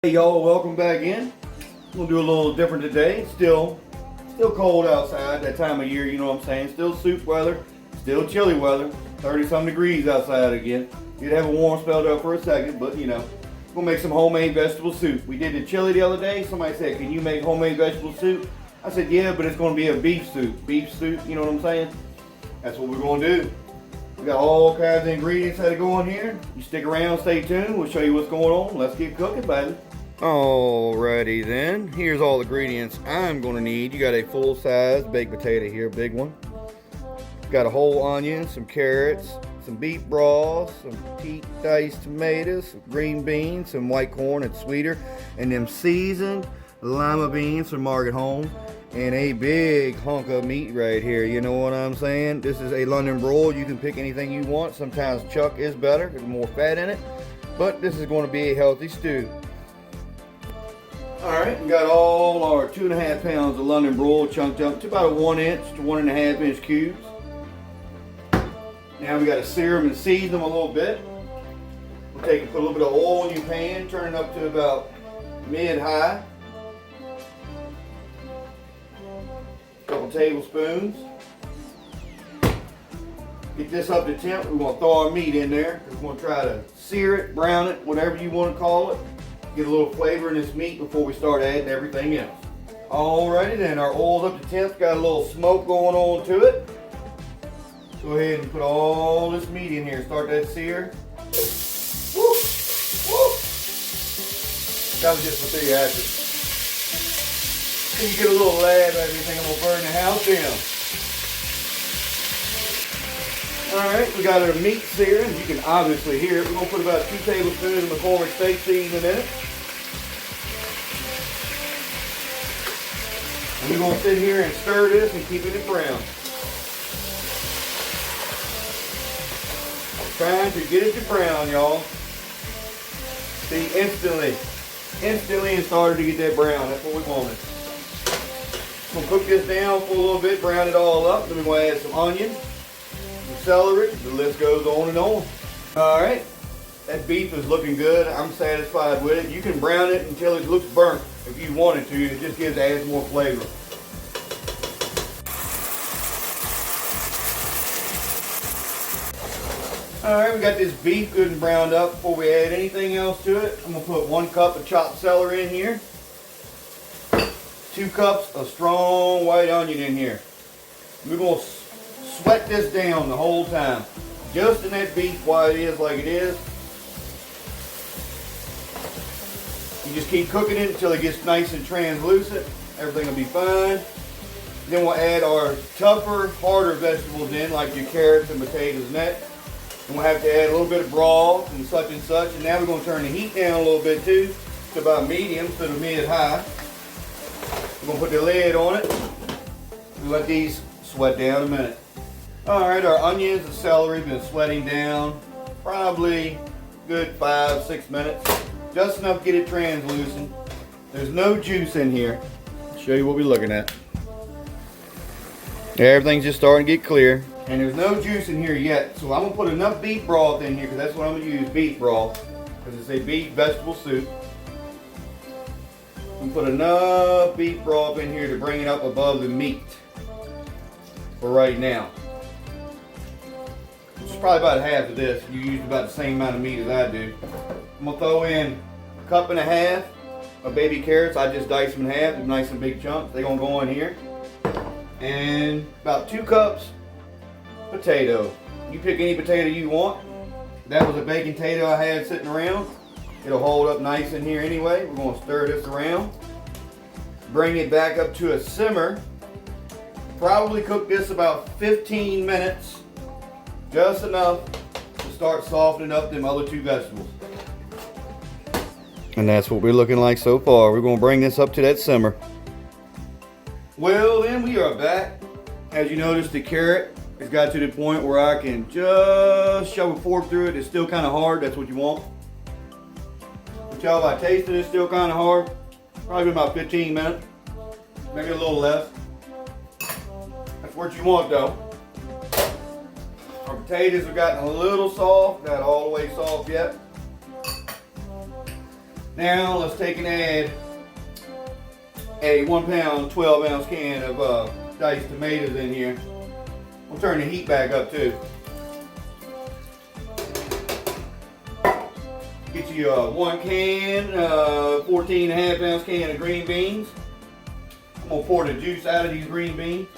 Hey y'all, welcome back in. We'll do a little different today. Still cold outside that time of year, you know what I'm saying? Still soup weather, still chilly weather, 30 some degrees outside again. Did have a warm spell there for a second, but you know, we'll make some homemade vegetable soup. We did the chili the other day. Somebody said, can you make homemade vegetable soup? I said, yeah, but it's gonna be a beef soup. Beef soup, you know what I'm saying? That's what we're gonna do. We got all kinds of ingredients that go in here. You stick around, stay tuned. We'll show you what's going on. Let's get cooking, baby. Alrighty then, here's all the ingredients I'm gonna need. You got a full-size baked potato here, big one. Got a whole onion, some carrots, some beef broth, some peach diced tomatoes, some green beans, some white corn, it's sweeter, and them seasoned lima beans from Market Home, and a big hunk of meat right here, you know what I'm saying? This is a London broil. You can pick anything you want. Sometimes chuck is better, there's more fat in it, but this is going to be a healthy stew. Alright, we got all our 2.5 pounds of London broil chunked up to about a 1 inch to 1.5 inch cubes. Now we got to sear them and season them a little bit. We'll put a little bit of oil in your pan, turn it up to about mid-high. A couple tablespoons. Get this up to temp. We're going to throw our meat in there. We're going to try to sear it, brown it, whatever you want to call it. Get a little flavor in this meat before we start adding everything else. Alrighty then, our oil's up to temp, got a little smoke going on to it. Go ahead and put all this meat in here, start that sear. Woo! Woo! That was just for theatrics. And you get a little lab of everything, I'm gonna burn the house down. Alright, we got our meat searing. You can obviously hear it. We're going to put about 2 tablespoons of McCormick steak seasoning in it. And we're going to sit here and stir this and keep it brown. Trying to get it to brown, y'all. See, instantly it started to get that brown. That's what we wanted. We'll cook this down for a little bit, brown it all up. Then we're going to add some onion. Celery, the list goes on and on. Alright, that beef is looking good. I'm satisfied with it. You can brown it until it looks burnt if you wanted to. It just adds more flavor. Alright, we got this beef good and browned up. Before we add anything else to it, I'm going to put 1 cup of chopped celery in here. 2 cups of strong white onion in here. We're going to sweat this down the whole time. Just in that beef while it is like it is. You just keep cooking it until it gets nice and translucent. Everything will be fine. Then we'll add our tougher, harder vegetables in, like your carrots and potatoes and that. And we'll have to add a little bit of broth and such and such. And now we're going to turn the heat down a little bit too, to about medium, instead of mid-high. We're going to put the lid on it. And let these sweat down a minute. Alright, our onions and celery been sweating down probably good 5-6 minutes. Just enough to get it translucent. There's no juice in here. I'll show you what we're looking at. Everything's just starting to get clear. And there's no juice in here yet. So I'm going to put enough beef broth in here, because that's what I'm going to use, beef broth. Because it's a beef vegetable soup. I'm going to put enough beef broth in here to bring it up above the meat. For right now. It's probably about half of this. You use about the same amount of meat as I do. I'm going to throw in 1.5 cups of baby carrots. I just diced them in half. They're nice and big chunks. They're going to go in here. And about 2 cups potato. You pick any potato you want. That was a baked potato I had sitting around. It'll hold up nice in here anyway. We're going to stir this around. Bring it back up to a simmer. Probably cook this about 15 minutes. Just enough to start softening up them other 2 vegetables. And that's what we're looking like so far. We're going to bring this up to that simmer. Well then, we are back. As you notice, the carrot has got to the point where I can just shove a fork through it. It's still kind of hard. That's what you want. But y'all, if I taste it, it's still kind of hard. Probably about 15 minutes. Maybe a little less. That's what you want though. Our potatoes have gotten a little soft, not all the way soft yet. Now let's take and add a 1 pound, 12 ounce can of diced tomatoes in here. We'll turn the heat back up too. Get you a 1 can, 14.5 ounce can of green beans. I'm gonna pour the juice out of these green beans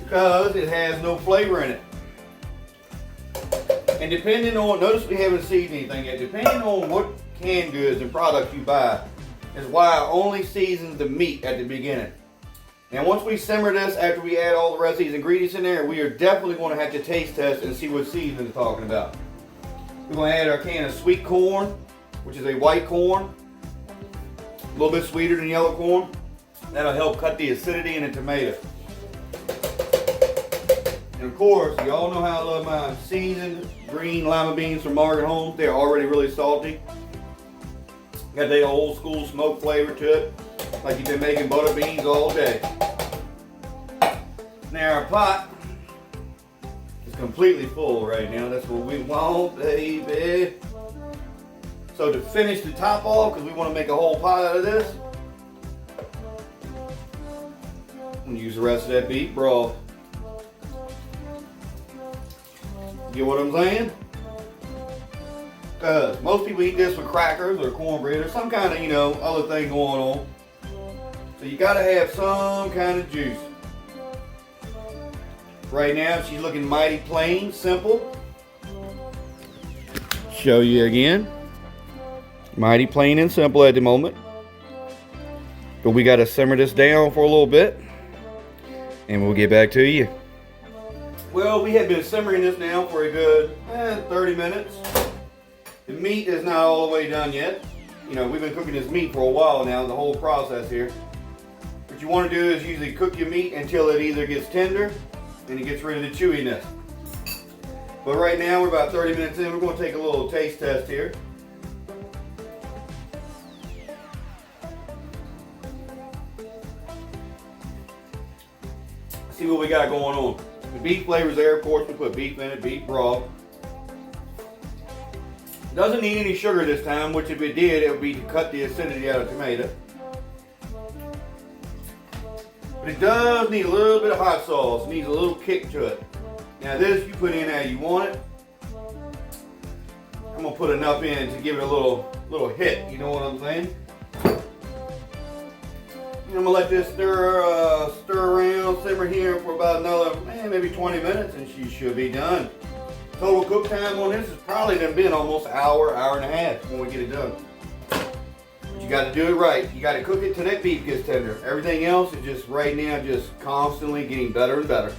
because it has no flavor in it. And depending on, notice we haven't seasoned anything yet, depending on what canned goods and products you buy is why I only season the meat at the beginning. And once we simmer this, after we add all the rest of these ingredients in there, we are definitely going to have to taste test and see what seasoning is talking about. We're going to add our can of sweet corn, which is a white corn, a little bit sweeter than yellow corn. That'll help cut the acidity in the tomato. And of course, you all know how I love my seasoned green lima beans from Margaret Holmes. They're already really salty. Got that old school smoke flavor to it, like you've been making butter beans all day. Now our pot is completely full right now. That's what we want, baby. So to finish the top off, because we want to make a whole pot out of this, I'm going to use the rest of that beef broth. Get what I'm saying? Because most people eat this with crackers or cornbread or some kind of, you know, other thing going on. So you got to have some kind of juice. Right now she's looking mighty plain, simple. Show you again. Mighty plain and simple at the moment. But we got to simmer this down for a little bit. And we'll get back to you. Well, we have been simmering this now for a good 30 minutes. The meat is not all the way done yet. You know, we've been cooking this meat for a while now, the whole process here. What you want to do is usually cook your meat until it either gets tender and it gets rid of the chewiness. But right now we're about 30 minutes in. We're going to take a little taste test here. See what we got going on. The beef flavor's there, of course. We put beef in it, beef broth. Doesn't need any sugar this time, which if it did, it would be to cut the acidity out of the tomato. But it does need a little bit of hot sauce. It needs a little kick to it. Now this, you put in how you want it. I'm gonna put enough in to give it a little hit, you know what I'm saying? And I'm gonna let this stir around, simmer here for about another, maybe 20 minutes, and she should be done. Total cook time on this has probably been almost an hour, hour and a half when we get it done. But you got to do it right. You got to cook it till that beef gets tender. Everything else is just right now just constantly getting better and better.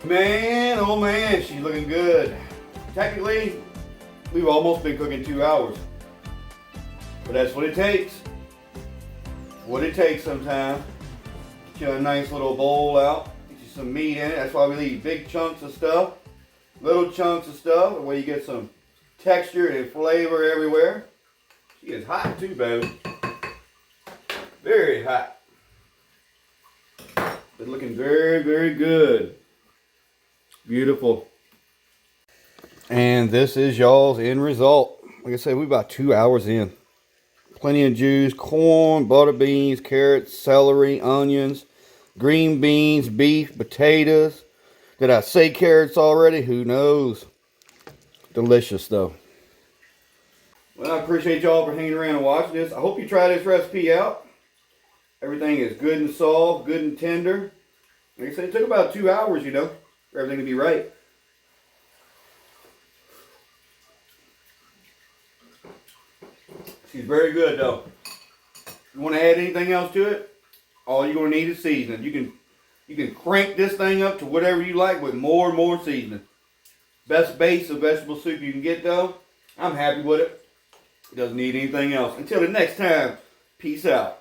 Man, oh man, she's looking good. Technically, we've almost been cooking 2 hours. But that's what it takes. What it takes sometimes. Get you a nice little bowl out. Get you some meat in it. That's why we leave big chunks of stuff. Little chunks of stuff, where you get some texture and flavor everywhere. She is hot too, baby. Very hot. But looking very, very good. Beautiful. And this is y'all's end result. Like I said, we're about 2 hours in. Plenty of juice, corn, butter beans, carrots, celery, onions, green beans, beef, potatoes. Did I say carrots already? Who knows? Delicious though. Well, I appreciate y'all for hanging around and watching this. I hope you try this recipe out. Everything is good and soft, good and tender. Like I said, it took about 2 hours, you know, for everything to be right. She's very good though. If you want to add anything else to it, all you're going to need is seasoning. You can crank this thing up to whatever you like with more and more seasoning. Best base of vegetable soup you can get though. I'm happy with it. It doesn't need anything else. Until the next time, peace out.